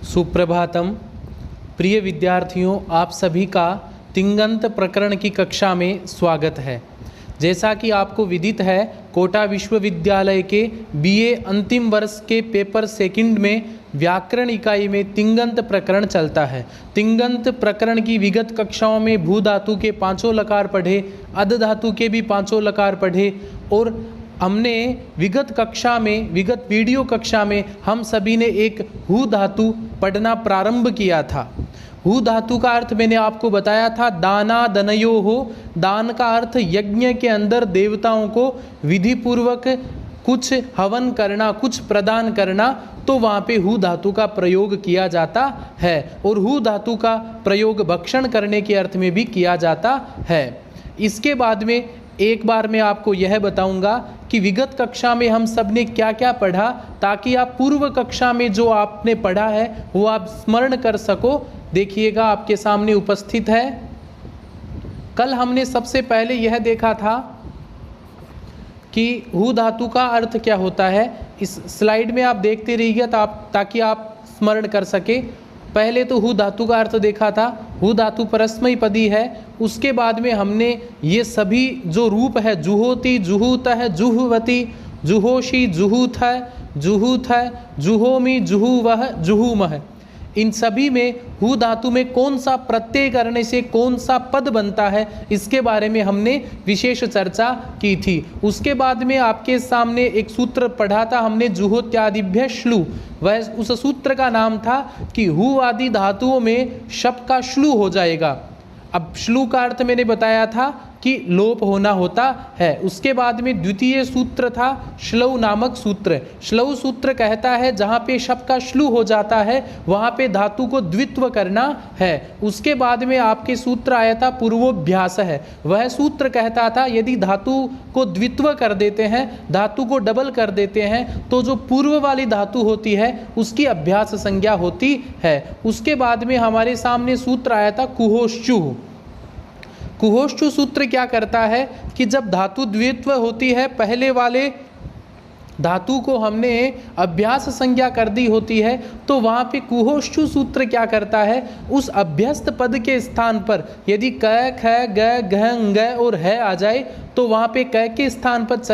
सुप्रभातम। प्रिय विद्यार्थियों, आप सभी का तिङन्त प्रकरण की कक्षा में स्वागत है। जैसा कि आपको विदित है, कोटा विश्वविद्यालय के बीए अंतिम वर्ष के पेपर सेकंड में व्याकरण इकाई में तिङन्त प्रकरण चलता है। तिङन्त प्रकरण की विगत कक्षाओं में भू धातु के पांचों लकार पढ़े, अध धातु के भी पांचों लकार पढ़े और हमने विगत वीडियो कक्षा में हम सभी ने एक हु धातु पढ़ना प्रारंभ किया था। हु धातु का अर्थ मैंने आपको बताया था दाना दनयो हो। दान का अर्थ यज्ञ के अंदर देवताओं को विधि पूर्वक कुछ हवन करना, कुछ प्रदान करना, तो वहाँ पे हु धातु का प्रयोग किया जाता है। और हु धातु का प्रयोग भक्षण करने के अर्थ में भी किया जाता है। इसके बाद में एक बार मैं आपको यह बताऊंगा कि विगत कक्षा में हम सब ने क्या क्या पढ़ा, ताकि आप पूर्व कक्षा में जो आपने पढ़ा है वो आप स्मरण कर सको। देखिएगा, आपके सामने उपस्थित है। कल हमने सबसे पहले यह देखा था कि हु धातु का अर्थ क्या होता है। इस स्लाइड में आप देखते रहिएगा ताकि आप स्मरण कर सके। पहले तो हु धातु का अर्थ देखा था। हु धातु परस्मैपदी पदी है। उसके बाद में हमने ये सभी जो रूप है, जुहोति, जुहूतः, जुहवती, जुहोशी, जुहूथ, जुहूथ, जुहोमी, जुहुवह, जुहुमः, इन सभी में हु धातु में कौन सा प्रत्यय करने से कौन सा पद बनता है, इसके बारे में हमने विशेष चर्चा की थी। उसके बाद में आपके सामने एक सूत्र पढ़ा था हमने, जुहोत्यादिभ्य श्लू। वह उस सूत्र का नाम था कि हु आदि धातुओं में शप का श्लू हो जाएगा। अब श्लू का अर्थ मैंने बताया था कि लोप होना होता है। उसके बाद में द्वितीय सूत्र था श्लौ नामक सूत्र। श्लौ सूत्र कहता है जहाँ पे शप का श्लू हो जाता है वहाँ पे धातु को द्वित्व करना है। उसके बाद में आपके सूत्र आया था पूर्वोभ्यास है। वह सूत्र कहता था यदि धातु को द्वित्व कर देते हैं, धातु को डबल कर देते हैं, तो जो पूर्व वाली धातु होती है उसकी अभ्यास संज्ञा होती है। उसके बाद में हमारे सामने सूत्र आया था कुहोश्चु। कुहोश्चु सूत्र क्या करता है कि जब धातु द्वित्व होती है, पहले वाले धातु को हमने अभ्यास संज्ञा कर दी होती है, तो वहाँ पे कुहोश्चु सूत्र क्या करता है, उस अभ्यस्त पद के स्थान पर यदि क, ख, ग, घ, ङ और है आ जाए तो वहाँ पे क के स्थान पर च,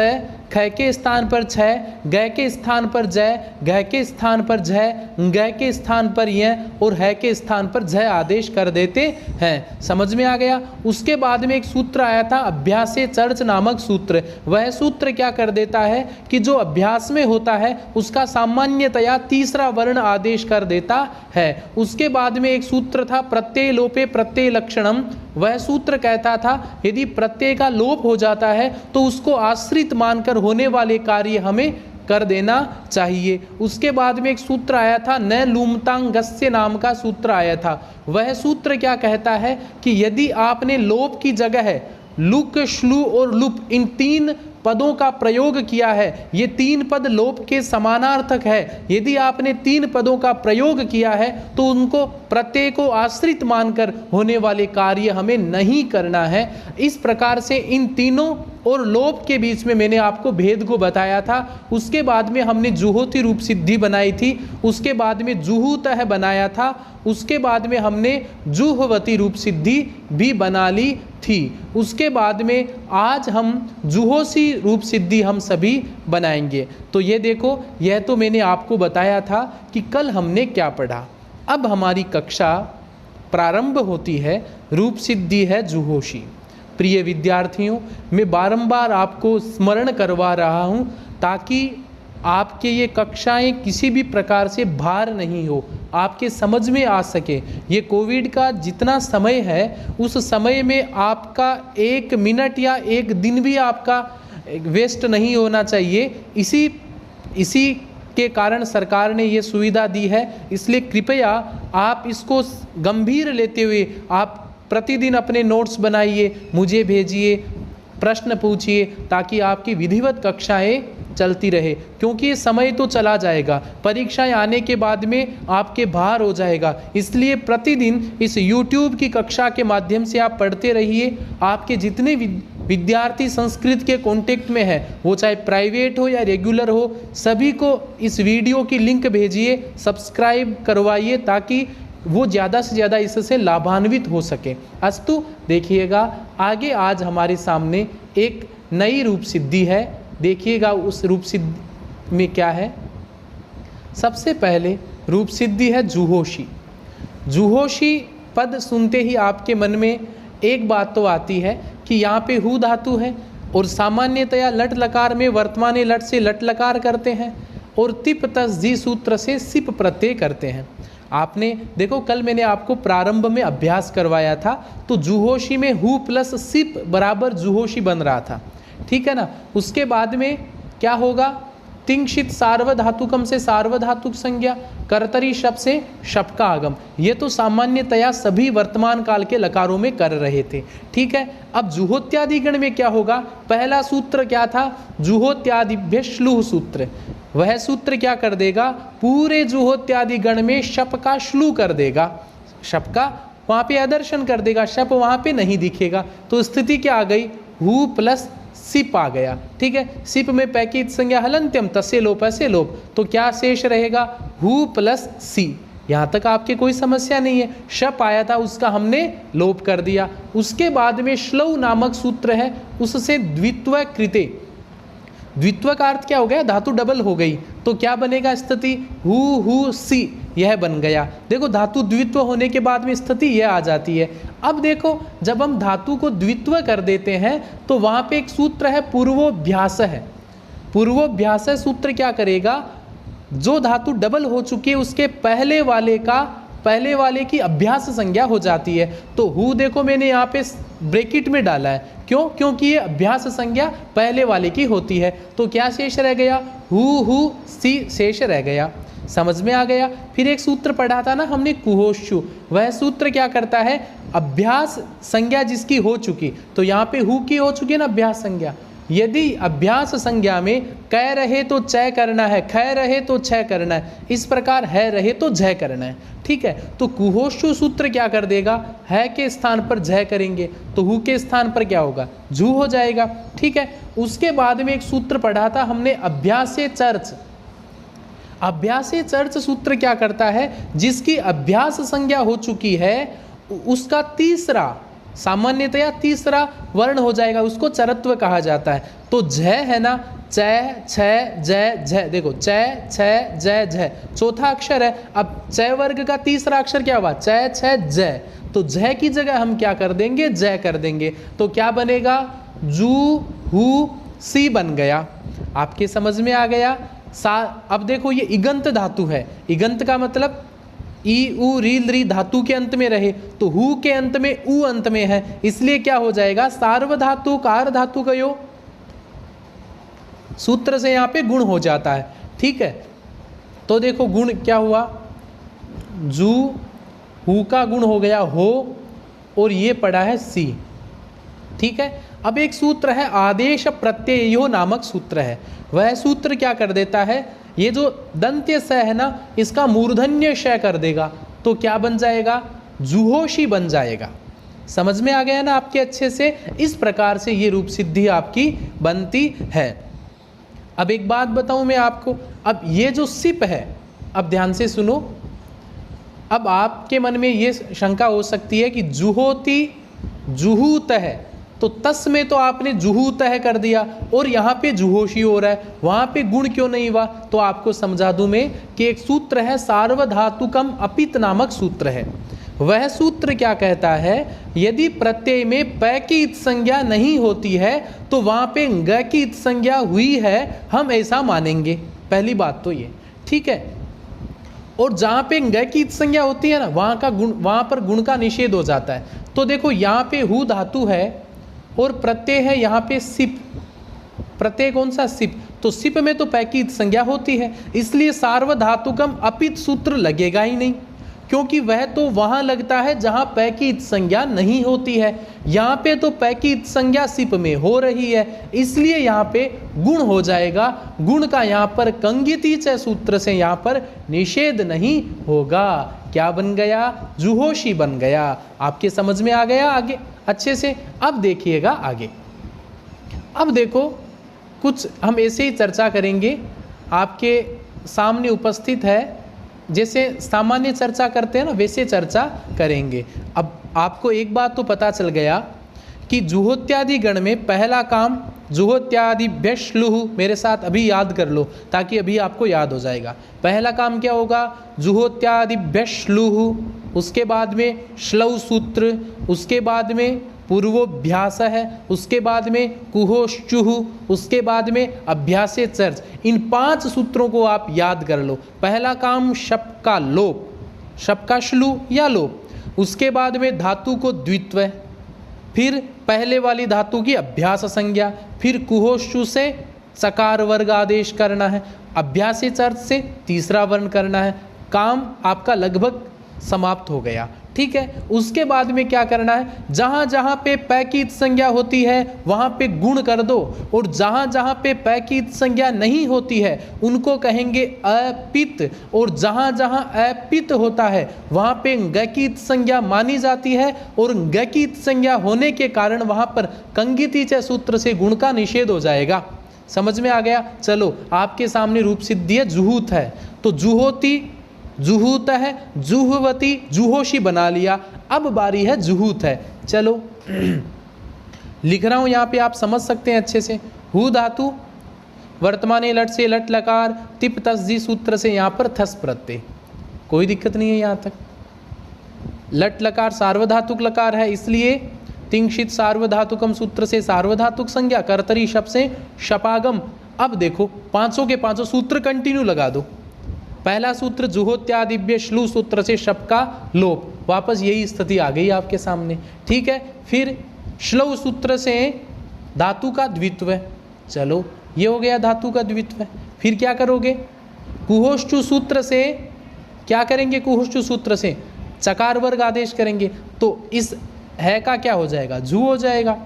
ख के स्थान पर छ, ग के स्थान पर जय, घ के स्थान पर झ, ङ के स्थान पर य और ह के स्थान पर झ आदेश कर देते हैं। समझ में आ गया। उसके बाद में एक सूत्र आया था अभ्यासे चर्च नामक सूत्र। वह सूत्र क्या कर देता है कि जो अभ्यास में होता है उसका सामान्यतया तीसरा वर्ण आदेश कर देता है। उसके बाद में एक सूत्र था प्रत्यय लोपे प्रत्यय लक्षणम। वह सूत्र कहता था यदि प्रत्यय का लोप हो जाता है तो उसको आश्रित मानकर होने वाले कार्य हमें कर देना चाहिए। उसके बाद में एक सूत्र आया था न लूमतांगस्य नाम का सूत्र आया था। वह सूत्र क्या कहता है कि यदि आपने लोप की जगह है लुक, श्लू और लुप, इन तीन पदों का प्रयोग किया है, ये तीन पद लोप के समानार्थक है, यदि आपने तीन पदों का प्रयोग किया है तो उनको प्रत्यय को आश्रित मानकर होने वाले कार्य हमें नहीं करना है। इस प्रकार से इन तीनों और लोप के बीच में मैंने आपको भेद को बताया था। उसके बाद में हमने जुहोती रूप सिद्धि बनाई थी। उसके बाद में जुहूतः बनाया था। उसके बाद में हमने जुहवती रूप सिद्धि भी बना ली थी। उसके बाद में आज हम जुहोसी रूप सिद्धि हम सभी बनाएंगे। तो ये देखो, यह तो मैंने आपको बताया था कि कल हमने क्या पढ़ा। अब हमारी कक्षा प्रारंभ होती है, रूप सिद्धि है जुहोशी। प्रिय विद्यार्थियों, मैं बारंबार आपको स्मरण करवा रहा हूँ ताकि आपके ये कक्षाएं किसी भी प्रकार से भार नहीं हो, आपके समझ में आ सके। ये कोविड का जितना समय है उस समय में आपका एक मिनट या एक दिन भी आपका वेस्ट नहीं होना चाहिए। इसी के कारण सरकार ने ये सुविधा दी है। इसलिए कृपया आप इसको गंभीर लेते हुए आप प्रतिदिन अपने नोट्स बनाइए, मुझे भेजिए, प्रश्न पूछिए, ताकि आपकी विधिवत कक्षाएं चलती रहे। क्योंकि ये समय तो चला जाएगा, परीक्षाएं आने के बाद में आपके भार हो जाएगा। इसलिए प्रतिदिन इस YouTube की कक्षा के माध्यम से आप पढ़ते रहिए। आपके जितने विद्यार्थी संस्कृत के कांटेक्ट में है, वो चाहे प्राइवेट हो या रेगुलर हो, सभी को इस वीडियो की लिंक भेजिए, सब्सक्राइब करवाइए, ताकि वो ज़्यादा से ज़्यादा इससे लाभान्वित हो सके। अस्तु, देखिएगा आगे आज हमारे सामने एक नई रूप सिद्धि है। देखिएगा उस रूप सिद्धि में क्या है। सबसे पहले रूप सिद्धि है जुहोशी। जुहोशी पद सुनते ही आपके मन में एक बात तो आती है कि यहाँ पे हु धातु है और सामान्यतया लट लकार में वर्तमान लट से लट लकार करते हैं और तिप तस जी सूत्र से सिप प्रत्यय करते हैं। आपने देखो कल मैंने आपको प्रारंभ में अभ्यास करवाया था, तो जुहोशी में हु प्लस सिप बराबर जुहोशी बन रहा था, ठीक है ना। उसके बाद में क्या होगा, तिंक्षित सार्वधातुकम से सार्वधातुक संज्ञा, कर्तरी शब्द से शप का आगम। ये तो सामान्यतया सभी वर्तमान काल के लकारों में कर रहे थे, ठीक है। अब जुहोत्यादि गण में क्या होगा, पहला सूत्र क्या था, जुहोत्यादिभ्य श्लूह सूत्र। वह सूत्र क्या कर देगा, पूरे जुहोत्यादि गण में शप का श्लू कर देगा, शप का वहाँ पे आदर्शन कर देगा, शप वहाँ पे नहीं दिखेगा। तो स्थिति क्या आ गई, हु प्लस सिप आ गया, ठीक है। सिप में पैकित संज्ञा हलंत्यम, तसे लोप ऐसे लोप, तो क्या शेष रहेगा, हु प्लस सी। यहाँ तक आपके कोई समस्या नहीं है। शप आया था उसका हमने लोप कर दिया। उसके बाद में श्लौ नामक सूत्र है, उससे द्वित्व कृते, द्वित्व का अर्थ क्या हो गया, धातु डबल हो गई, तो क्या बनेगा स्थिति, हु सी, यह बन गया। देखो धातु द्वित्व होने के बाद में स्थिति यह आ जाती है। अब देखो जब हम धातु को द्वित्व कर देते हैं तो वहाँ पे एक सूत्र है पूर्वोभ्यास है। पूर्वोभ्यास सूत्र क्या करेगा, जो धातु डबल हो चुकी है उसके पहले वाले की अभ्यास संज्ञा हो जाती है। तो हु देखो मैंने यहाँ पे ब्रैकेट में डाला है, क्यों, क्योंकि ये अभ्यास संज्ञा पहले वाले की होती है। तो क्या शेष रह गया, हु सी शेष रह गया। समझ में आ गया। फिर एक सूत्र पढ़ा था ना हमने कुहोशु, वह सूत्र क्या करता है, अभ्यास संज्ञा जिसकी हो चुकी, तो यहाँ पे हु की हो चुकी है ना अभ्यास संज्ञा, यदि अभ्यास संज्ञा में कह रहे तो चय करना है, ख रहे तो छय करना है, इस प्रकार है रहे तो झय करना है, ठीक है। तो कुहोशु सूत्र क्या कर देगा, है के स्थान पर झय करेंगे तो हु के स्थान पर क्या होगा, झू हो जाएगा, ठीक है। उसके बाद में एक सूत्र पढ़ा था हमने अभ्यासे चर्च। अभ्यासे चर्च सूत्र क्या करता है, जिसकी अभ्यास संज्ञा हो चुकी है उसका तीसरा, सामान्यतया तीसरा वर्ण हो जाएगा, उसको चरत्व कहा जाता है। तो झय है ना, चय छय जय झय, देखो चय छय जय झय चौथा अक्षर है। अब चय वर्ग का तीसरा अक्षर क्या हुआ, चय छय जय, तो झय की जगह हम क्या कर देंगे, जय कर देंगे। तो क्या बनेगा, जू हु सी बन गया। आपके समझ में आ गया। अब देखो ये इगंत धातु है, इगंत का मतलब ई उ रील री धातु के अंत में रहे, तो हु के अंत में उ अंत में है, इसलिए क्या हो जाएगा, सार्वधातु कार धातु का योग सूत्र से यहाँ पे गुण हो जाता है, ठीक है। तो देखो गुण क्या हुआ, जू हु का गुण हो गया हो, और ये पड़ा है सी, ठीक है। अब एक सूत्र है आदेश प्रत्ययो नामक सूत्र है, वह सूत्र क्या कर देता है, ये जो दंत्य स है ना इसका मूर्धन्य श कर देगा, तो क्या बन जाएगा, जुहोशी बन जाएगा। समझ में आ गया ना आपके अच्छे से। इस प्रकार से ये रूप सिद्धि आपकी बनती है। अब एक बात बताऊं मैं आपको, अब ये जो सिप है, अब ध्यान से सुनो, अब आपके मन में ये शंका हो सकती है कि जुहोती जुहूत है, तो तस में तो आपने जुहूतः कर दिया और यहाँ पे जुहोशी हो रहा है, वहाँ पे गुण क्यों नहीं हुआ। तो आपको समझा दूं मैं कि एक सूत्र है सार्वधातुकम अपित नामक सूत्र है। वह सूत्र क्या कहता है, यदि प्रत्यय में प की इत संज्ञा नहीं होती है तो वहाँ पे ग की इत संज्ञा हुई है, हम ऐसा मानेंगे। पहली बात तो ये, ठीक है। और जहाँ पे ग की इत संज्ञा होती है ना, वहाँ का गुण, वहाँ पर गुण का निषेध हो जाता है। तो देखो यहाँ पे हु धातु है और प्रत्यय है यहाँ पे सिप, प्रत्यय कौन सा, सिप, तो सिप में तो पैकित संज्ञा होती है, इसलिए सार्वधातुकम अपित सूत्र लगेगा ही नहीं, क्योंकि वह तो वहां लगता है जहां पैकित संज्ञा नहीं होती है। यहाँ पे तो पैकित संज्ञा सिप में हो रही है, इसलिए यहाँ पे गुण हो जाएगा। गुण का यहाँ पर कंगिति च सूत्र से यहाँ पर निषेध नहीं होगा। क्या बन गया, जुहोशी बन गया। आपके समझ में आ गया आगे अच्छे से। अब देखिएगा आगे, अब देखो कुछ हम ऐसे ही चर्चा करेंगे, आपके सामने उपस्थित है, जैसे सामान्य चर्चा करते हैं ना वैसे चर्चा करेंगे। अब आपको एक बात तो पता चल गया कि जुहोत्यादि गण में पहला काम जुहोत्यादि व्यश्लुह, मेरे साथ अभी याद कर लो ताकि अभी आपको याद हो जाएगा। पहला काम क्या होगा? जुहोत्यादि व्यश्लुह, उसके बाद में श्लव सूत्र, उसके बाद में पूर्वोभ्यास है, उसके बाद में कुहोश्चुह, उसके बाद में अभ्यासे चर्च। इन 5 सूत्रों को आप याद कर लो। पहला काम शप का लोप, शप का श्लू या लोप, उसके बाद में धातु को द्वित्व, फिर पहले वाली धातु की अभ्यास संज्ञा, फिर कुहोश्चु से सकार वर्ग आदेश करना है, अभ्यासे चर्च से तीसरा वर्ण करना है। काम आपका लगभग समाप्त हो गया, ठीक है। उसके बाद में क्या करना है? जहाँ जहाँ पे पै की संज्ञा होती है वहाँ पे गुण कर दो, और जहाँ जहाँ पे पै की संज्ञा नहीं होती है उनको कहेंगे अपित, और जहाँ जहाँ अपित होता है वहाँ पे ग की संज्ञा मानी जाती है, और ग की संज्ञा होने के कारण वहाँ पर कंगिति च सूत्र से गुण का निषेध हो जाएगा। समझ में आ गया? चलो आपके सामने रूप सिद्धि है, जुहूत है, तो जुहोती जुहूत है, जुहवती जुहोशी बना लिया। अब बारी है जुहूत है। चलो लिख रहा हूं यहाँ पे, आप समझ सकते हैं अच्छे से। हु धातु वर्तमाने लट से लट लकार, तिप तस्जी सूत्र से यहाँ पर थस प्रत्यय, कोई दिक्कत नहीं है यहाँ तक। लट लकार सार्वधातुक लकार है, इसलिए तिंक्षित सार्वधातुकम सूत्र से सार्वधातुक संज्ञा, कर्तरी शब्द से शपागम। अब देखो पांचों के पांचों सूत्र कंटिन्यू लगा दो। पहला सूत्र जुहोत्यादिव्य श्लू सूत्र से शप का लोप, वापस यही स्थिति आ गई आपके सामने, ठीक है। फिर श्लव सूत्र से धातु का द्वित्व, चलो ये हो गया धातु का द्वित्व। फिर क्या करोगे? कुहोश्चु सूत्र से क्या करेंगे? कुहोश्चु सूत्र से चकार वर्ग आदेश करेंगे, तो इस है का क्या हो जाएगा? जू हो जाएगा,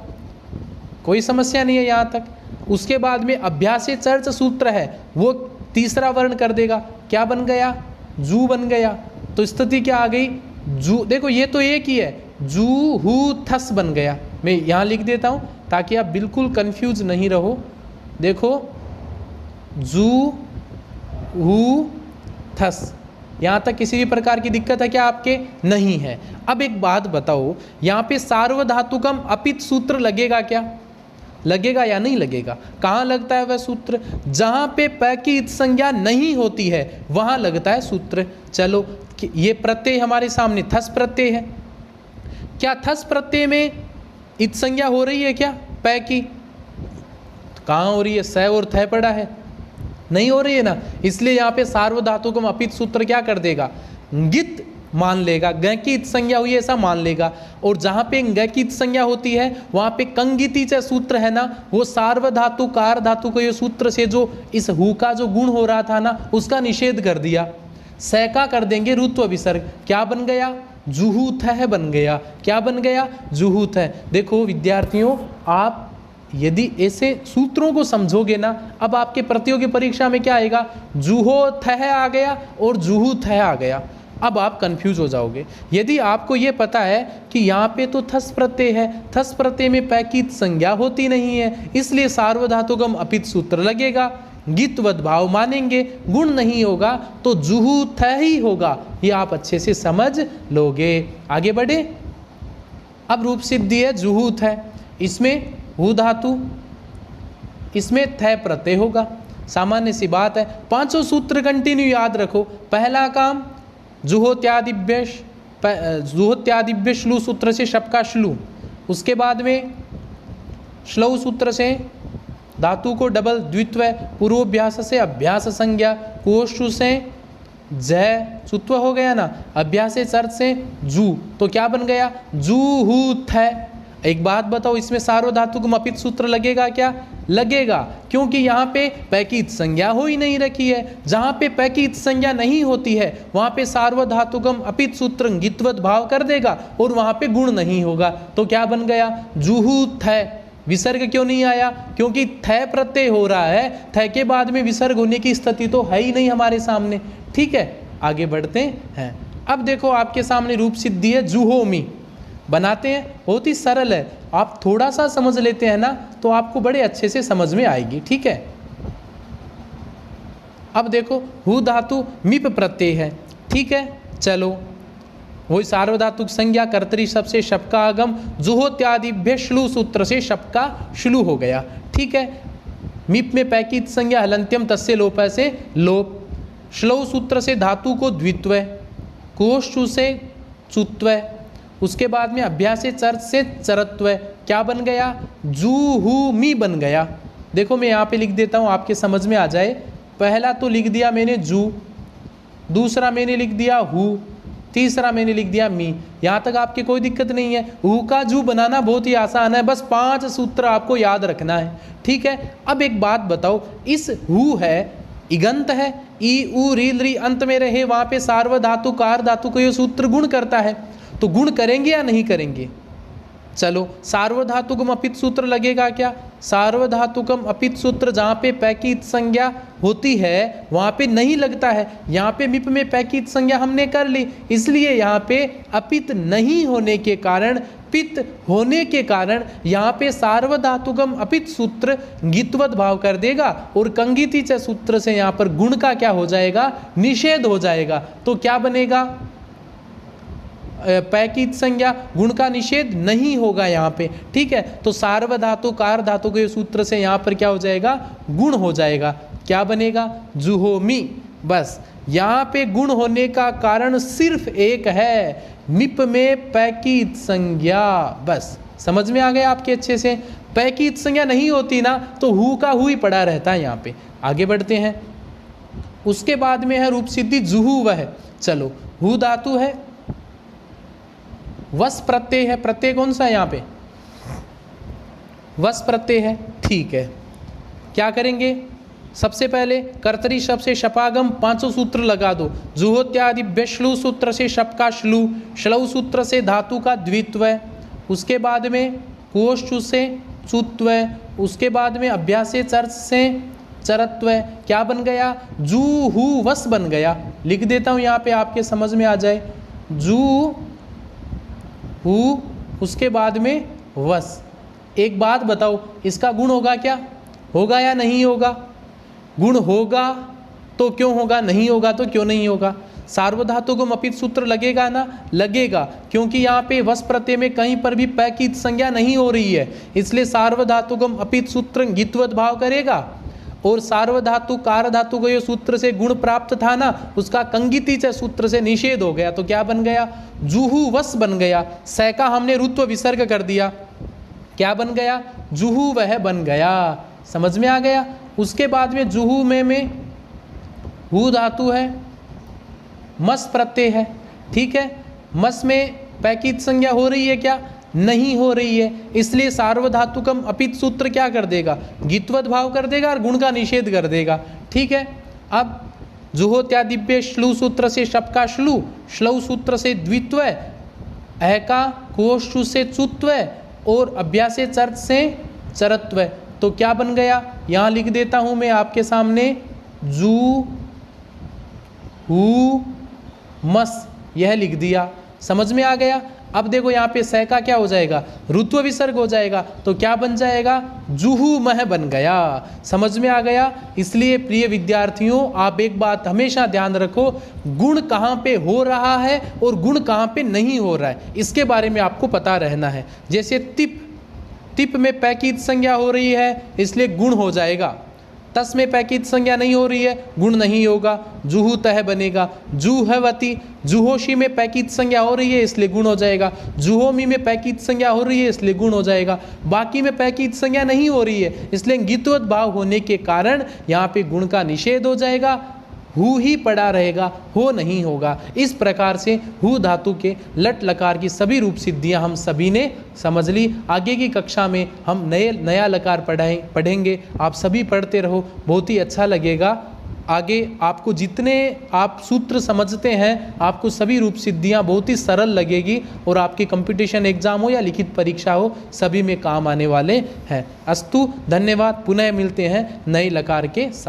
कोई समस्या नहीं है यहाँ तक। उसके बाद में अभ्यासे चर्च सूत्र है, वो तीसरा वर्ण कर देगा, क्या बन गया? जू बन गया। तो स्थिति क्या आ गई? जू, देखो ये तो एक ही है, जू हु थस बन गया। मैं यहाँ लिख देता हूँ ताकि आप बिल्कुल कंफ्यूज नहीं रहो। देखो जू हु थस, यहाँ तक किसी भी प्रकार की दिक्कत है क्या आपके? नहीं है। अब एक बात बताओ, यहाँ पे सार्वधातुकम अपित सूत्र लगेगा क्या? लगेगा या नहीं लगेगा? कहाँ लगता है वह सूत्र? जहाँ पे प की इत संज्ञा नहीं होती है वहाँ लगता है सूत्र। चलो ये प्रत्यय हमारे सामने थस प्रत्यय है, क्या थस प्रत्यय में इत संज्ञा हो रही है क्या प की? कहाँ हो रही है? स और थ पड़ा है, नहीं हो रही है ना। इसलिए यहाँ पे सार्वधातुकम अपित सूत्र क्या कर देगा? गित मान लेगा, ग की इत संज्ञा हुई ऐसा मान लेगा। और जहाँ पे ग की इत संज्ञा होती है वहाँ पे कंगिति च सूत्र है ना, वो सार्वधातु कार धातु को ये सूत्र से जो इस हु का जो गुण हो रहा था ना उसका निषेध कर दिया। सैका कर देंगे रुत्व विसर्ग, क्या बन गया? जुहूत है बन गया। क्या बन गया? जुहूत है। देखो विद्यार्थियों, आप यदि ऐसे सूत्रों को समझोगे ना, अब आपके प्रतियोगी परीक्षा में क्या आएगा? जुहो थ आ गया और जुहू थ आ गया। अब आप कंफ्यूज हो जाओगे। यदि आपको ये पता है कि यहाँ पे तो थस प्रत्यय है, थस प्रत्यय में पै की संज्ञा होती नहीं है, इसलिए सार्वधातुकम अपित सूत्र लगेगा, गीतवद भाव मानेंगे, गुण नहीं होगा तो जुहू थ ही होगा। ये आप अच्छे से समझ लोगे। आगे बढ़े। अब रूप सिद्धि है जुहूत है, इसमें हु धातु, इसमें थ प्रत्यय होगा। सामान्य सी बात है। पांचों सूत्र कंटिन्यू याद रखो। पहला काम जुहोत्यादिव्य श्लू सूत्र से शप का श्लू, उसके बाद में श्लव सूत्र से धातु को डबल द्वित्व, पूर्वोभ्यास से अभ्यास संज्ञा, कोशु से जय सुत्व हो गया ना, अभ्यास चर्च से जू, तो क्या बन गया? जू हु थ। एक बात बताओ, इसमें सार्वधातुकम अपित सूत्र लगेगा क्या? लगेगा, क्योंकि यहाँ पे पै की इत संज्ञा हो ही नहीं रखी है। जहाँ पे पै की इत संज्ञा नहीं होती है वहाँ पे सार्वधातुकम अपित सूत्र गितवत भाव कर देगा और वहाँ पे गुण नहीं होगा। तो क्या बन गया? जूहू थ। विसर्ग क्यों नहीं आया? क्योंकि थ प्रत्यय हो रहा है, थ के बाद में विसर्ग होने की स्थिति तो है ही नहीं हमारे सामने। ठीक है, आगे बढ़ते हैं। अब देखो आपके सामने रूप सिद्धि है जुहोमी, बनाते हैं, बहुत ही सरल है। आप थोड़ा सा समझ लेते हैं ना तो आपको बड़े अच्छे से समझ में आएगी। ठीक है, अब देखो हु धातु मिप प्रत्यय है। ठीक है, चलो वही सार्वधातुक संज्ञा कर्तरी शब्द से शप का आगम, जुहोत्यादिभ्य श्लू सूत्र से शप का श्लू हो गया। ठीक है, मिप में पैकित संज्ञा हलंत्यम तस्य लोप से लोप, श्लौ सूत्र से धातु को द्वित्व, कोष्ठु से चुत्व, उसके बाद में अभ्यास चर्च से चरत्व, क्या बन गया, जूहू मी बन गया। देखो मैं यहाँ पे लिख देता हूँ आपके समझ में आ जाए। पहला तो लिख दिया मैंने जू, दूसरा मैंने लिख दिया हु, तीसरा मैंने लिख दिया मी। यहाँ तक आपकी कोई दिक्कत नहीं है। हु का जू बनाना बहुत ही आसान है, बस 5 सूत्र आपको याद रखना है। ठीक है, अब एक बात बताओ, इस हु है इगंत है, ई उ रील री अंत में रहे, वहाँ पे सार्वधातु कार धातु को ये सूत्र गुण करता है, तो गुण करेंगे या नहीं करेंगे? चलो सार्वधातुकम अपित सूत्र लगेगा क्या? सार्वधातुकम अपित सूत्र जहाँ पे पैकित संज्ञा होती है वहाँ पे नहीं लगता है। यहाँ पे मिप में पैकित संज्ञा हमने कर ली, इसलिए यहाँ पे अपित नहीं होने के कारण, पित होने के कारण यहाँ पे सार्वधातुकम अपित सूत्र गित्वत भाव कर देगा और कंगिति च सूत्र से यहाँ पर गुण का क्या हो जाएगा, निषेध हो जाएगा। तो क्या बनेगा, पैकित संज्ञा, गुण का निषेध नहीं होगा यहाँ पे। ठीक है, तो सार्वधातु कार धातु के सूत्र से यहाँ पर क्या हो जाएगा, गुण हो जाएगा। क्या बनेगा, जुहोमी। बस यहाँ पे गुण होने का कारण सिर्फ एक है, मिप में पैकित संज्ञा। बस समझ में आ गया आपके अच्छे से। पैकित संज्ञा नहीं होती ना तो हु का हु ही पड़ा रहता है यहाँ पे। आगे बढ़ते हैं, उसके बाद में है रूप सिद्धि जुहू वह। चलो हु धातु है, वस प्रत्यय है, प्रत्यय कौन सा है यहाँ पे, वस प्रत्यय है। ठीक है, क्या करेंगे, सबसे पहले कर्तरी शब्द से शपागम 5 सूत्र लगा दो। जुहोत्यादिभ्य श्लू सूत्र से शप का श्लू, श्लौ सूत्र से धातु का द्वित्व, उसके बाद में कोष्ठु से चुत्व, उसके बाद में अभ्यास चर्च से चरत्व, क्या बन गया, जूहू वस बन गया। लिख देता हूँ यहाँ पे आपके समझ में आ जाए, जू हु, उसके बाद में वस। एक बात बताओ, इसका गुण होगा क्या, होगा या नहीं होगा? गुण होगा तो क्यों होगा, नहीं होगा तो क्यों नहीं होगा? सार्वधातुकम अपित सूत्र लगेगा ना, लगेगा, क्योंकि यहाँ पे वस प्रत्यय में कहीं पर भी पैकित संज्ञा नहीं हो रही है, इसलिए सार्वधातुकम अपित सूत्र गित्वत भाव करेगा। और सार्वधातु कार धातु को ये सूत्र से गुण प्राप्त था ना, उसका कंगिति च सूत्र से निषेध हो गया, तो क्या बन गया, जुहू वस बन गया। सै का हमने रुत्व विसर्ग कर दिया, क्या बन गया, जुहू वह बन गया। समझ में आ गया। उसके बाद में जुहू में हु धातु है, मस प्रत्यय है। ठीक है, मस में पैकित संज्ञा हो रही है क्या, नहीं हो रही है, इसलिए सार्वधातुकम अपित सूत्र क्या कर देगा, गित्वत भाव कर देगा और गुण का निषेध कर देगा। ठीक है, अब जुहोत्यादिभ्य श्लू सूत्र से शप का श्लू, श्लौ सूत्र से द्वित्व, अह का कोष्ठु से चुत्व और अभ्यास चर्च से चरत्व, तो क्या बन गया, यहाँ लिख देता हूँ मैं आपके सामने, जू हु मस, यह लिख दिया। समझ में आ गया। अब देखो यहाँ पे सै का क्या हो जाएगा, रुत्व विसर्ग हो जाएगा, तो क्या बन जाएगा, जुहू मह बन गया। समझ में आ गया। इसलिए प्रिय विद्यार्थियों, आप एक बात हमेशा ध्यान रखो, गुण कहाँ पे हो रहा है और गुण कहाँ पे नहीं हो रहा है, इसके बारे में आपको पता रहना है। जैसे तिप, तिप में पैकित संज्ञा हो रही है इसलिए गुण हो जाएगा, तस में पैकित संज्ञा नहीं हो रही है, गुण नहीं होगा, जुहू तह बनेगा। जूहवती, जुहोशी में पैकित संज्ञा हो रही है इसलिए गुण हो जाएगा। जुहोमी में पैकित संज्ञा हो रही है इसलिए गुण हो जाएगा। बाकी में पैकित संज्ञा नहीं हो रही है, इसलिए गित्वत भाव होने के कारण यहाँ पे गुण का निषेध हो जाएगा, हु ही पड़ा रहेगा, हो नहीं होगा। इस प्रकार से हु धातु के लट लकार की सभी रूप सिद्धियां हम सभी ने समझ ली। आगे की कक्षा में हम नया लकार पढ़ेंगे। आप सभी पढ़ते रहो, बहुत ही अच्छा लगेगा। आगे आपको जितने आप सूत्र समझते हैं, आपको सभी रूप सिद्धियां बहुत ही सरल लगेगी और आपकी कंपटीशन एग्जाम हो या लिखित परीक्षा हो, सभी में काम आने वाले हैं। अस्तु, धन्यवाद। पुनः मिलते हैं नए लकार के साथ।